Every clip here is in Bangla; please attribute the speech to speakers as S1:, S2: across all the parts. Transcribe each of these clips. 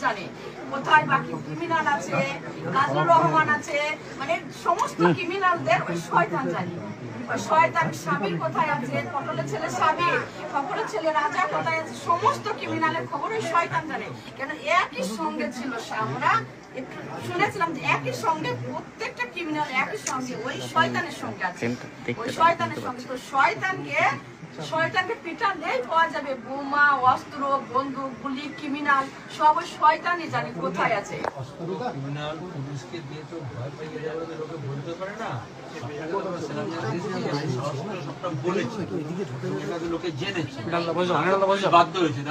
S1: জানে কোথায় বাকি ক্রিমিনাল আছে, নাজরুল রহমান আছে, মানে সমস্ত ক্রিমিনালদের ওই শয়তান জানে। ওই শয়তান সাবির কোথায় আছে, পটলের ছেলে সাবির, খবরের ছেলে রাজা কোথায় আছে, সমস্ত ক্রিমিনালের খবর ওই শয়তান জানে। কেন একই সঙ্গে ছিল, আমরা একটু শুনেছিলাম যে একই সঙ্গে প্রত্যেকটা ক্রিমিনাল একই সঙ্গে ওই শয়তানের সঙ্গে আছে, ওই শয়তানের সঙ্গে। তো শয়তানকে পিটালেই পাওয়া যাবে বোমা, অস্ত্র, বন্দুক, গুলি, ক্রিমিনাল সব ওই শয়তানই জানে কোথায় আছে।
S2: ক্রিমিনাল পুলিশকে দিয়ে তো ভয় পাইয়ে যাবে, লোকে বলতে পারে না। লোকে জেনেছে, বাধ্য হয়েছে।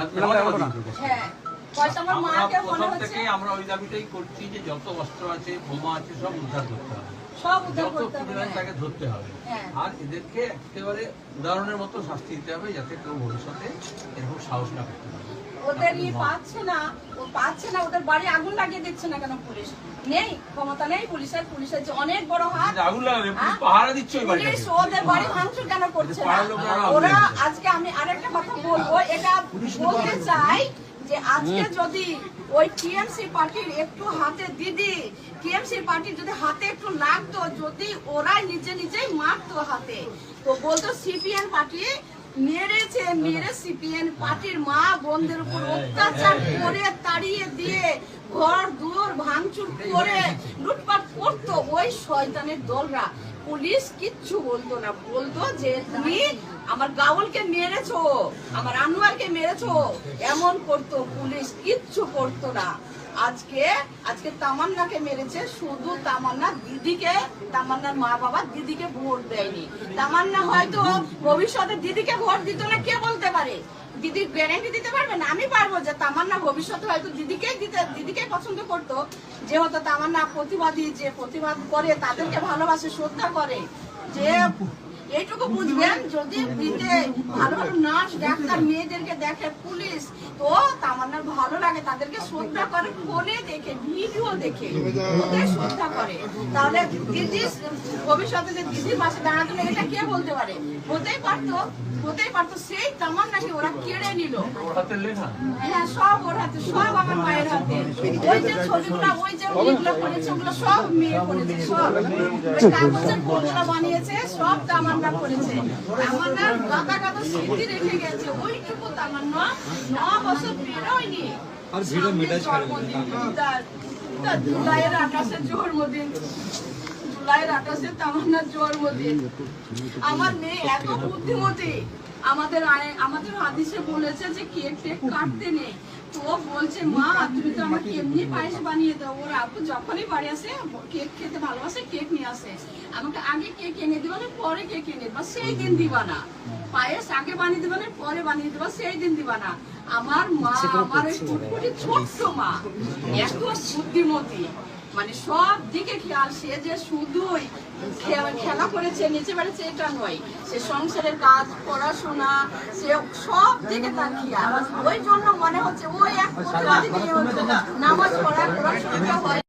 S2: প্রথম থেকে আমরা ওই দাবিটাই করছি যে যত অস্ত্র আছে, বোমা আছে, সব উদ্ধার করতে হবে, যত ক্রিমিনাল তাকে ধরতে হবে, আর এদেরকে একেবারে উদাহরণের মতো শাস্তি দিতে হবে, যাতে কেউ ভবিষ্যতে এরকম সাহস না করতে পারে।
S1: ওদেরই পাচ্ছে না, ওদের বাড়ি আগুন লাগিয়ে দিচ্ছে না কেন? পুলিশ নেই, ক্ষমতা নেই পুলিশের যে অনেক বড় হাত,
S2: আগুন লাগাবে, পাহারা দিচ্ছে ওই বাড়ি,
S1: পুলিশ ওদের বাড়ি ভাঙচুর কেন করছে না? ওরা আজকে আমি আরেকটা কথা বলবো, এটা বলতে চাই যে আজকে যদি ওই টিএমসি পার্টির একটু হাতে টিএমসি পার্টির যদি হাতে একটু লাগতো, যদি ওরাই নিজেই মারতো হাতে, তো বলতো সিপিএম পার্টি মেরে সিপিএম পার্টির মা বোনদের উপর অত্যাচার করে, তাড়িয়ে দিয়ে, ঘর দুয়ার ভাঙচুর করে লুটপাট করতো ওই শয়তানের দলরা। পুলিশ কিচ্ছু বলতো না, বলতো যে তুমি আমার গাউলকে মেরেছো, আমার আনোয়ারকে মেরেছো, এমন করতো। পুলিশ কিচ্ছু করতো না। আজকে তামান্নাকে মেরেছে, শুধু তামান্নার মা বাবা দিদিকে ভোট দেয়নি। তামান্না হয়তো ভবিষ্যতে দিদিকে ভোট দিত না, কে বলতে পারে? দিদি গ্যারান্টি দিতে পারবে না? আমি পারবো যে তামান্না ভবিষ্যতে হয়তো দিদিকে পছন্দ করতো, যেহেতু তামান্না প্রতিবাদী, যে প্রতিবাদ করে তাদেরকে ভালোবাসে, শ্রদ্ধা করে। যে এইটুকু বুঝবেন, যদি ভালো নার্স ডাক্তার মেয়েদেরকে দেখে পুলিশ, তো তামান্নার ভালো লাগে, তাদেরকে শ্রদ্ধা করে, ফোনে দেখে, ভিডিও দেখে ওদের শ্রদ্ধা করে। তাহলে দিদি ভবিষ্যতে যে দিদির পাশে দাঁড়াতো না, এটা কে বলতে পারে? হতেই পারতো। সেই তামান্নাকে ওরা কেড়ে নিল। হ্যাঁ, সব ওর হাতে, সব আমার মায়ের হাতে। ওই যে ছবিগুলো, ওই যে মেয়েগুলো করেছে, ওগুলো সব মেয়ে করেছে, সব কাগজের ফুলগুলো বানিয়েছে, সব তামান্না করেছে। তামান্নার গাদা স্মৃতি রেখে গেছে, ওইটুকু তামান্না 9 বছর বেরোয়নি। জুলাইয়ের 28 জন্মদিন, জুলাইয়ের 28 তামান্নার জন্মদিন। আমার মেয়ে এত বুদ্ধিমতী, আমাদের হাদিসে বলেছে যে কেক কাটতে নেই, তো বলছে মা তুমি তো আমাকে এমনি পায়েস বানিয়ে দাও। ওর আপু যখনই বাড়ি আসে, কেক খেতে ভালোবাসে, কেক নিয়ে আসে, আমাকে আগে কেক এনে দিবা না, পরে কেক এনে দিবা, সেই দিন দিবা না। পায়েস আগে বানিয়ে দিবা না, পরে বানিয়ে দিবা, সেই দিন দিবা না। আমার মা, আমার ওই ফুটফুটি ছোট্ট মা, এত বুদ্ধিমতী, মানে সব দিকে খেয়াল। সে যে শুধুই খেলা করেছে, নিচে বেড়েছে এটা নয়, সে সংসারের কাজ, পড়াশোনা, সে সব দিকে তার খেয়াল। ওই জন্য মনে হচ্ছে ওই এক প্রতিবাদী নিয়ে নামাজ পড়া, পড়াশোনা হয়,